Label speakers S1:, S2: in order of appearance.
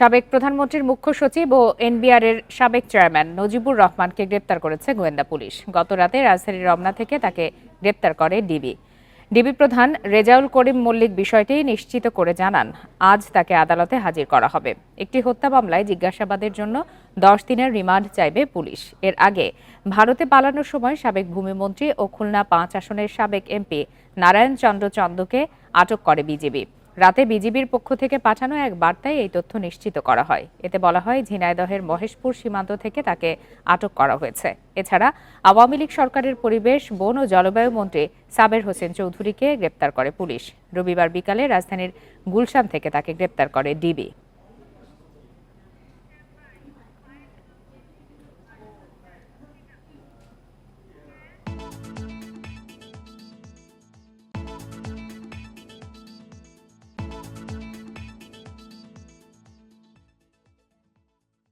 S1: সাবেক প্রধানমন্ত্রীর মুখ্য সচিব ও এনবিআরের সাবেক চেয়ারম্যান নজিবুর রহমানকে গ্রেপ্তার করেছে গোয়েন্দা পুলিশ। গত রাতে রাজধানীর রমনা থেকে তাকে গ্রেপ্তার করে ডিবি প্রধান রেজাউল করিম মল্লিক বিষয়টি নিশ্চিত করে জানান, আজ তাকে আদালতে হাজির করা হবে। একটি হত্যা মামলায় জিজ্ঞাসাবাদের জন্য 10 দিনের রিমান্ড চাইবে পুলিশ। এর আগে ভারতে পালানোর সময় সাবেক ভূমিমন্ত্রী ও খুলনা 5 আসনের সাবেক এমপি নারায়ণ চন্দ্র চন্দকে আটক করে বিজিবি। রাতে বিজিবির পক্ষ থেকে পাঠানো এক বার্তায় এই তথ্য নিশ্চিত করা হয়। এতে বলা হয়, ঝিনাইদহের মহেশপুর সীমান্ত থেকে তাকে আটক করা হয়েছে। এছাড়া আওয়ামী লীগ সরকারের পরিবেশ, বন ও জলবায়ু মন্ত্রী সাবের হোসেন চৌধুরীকে গ্রেপ্তার করে পুলিশ। রবিবার বিকালে রাজধানীর গুলশান থেকে তাকে গ্রেপ্তার করে ডিবি।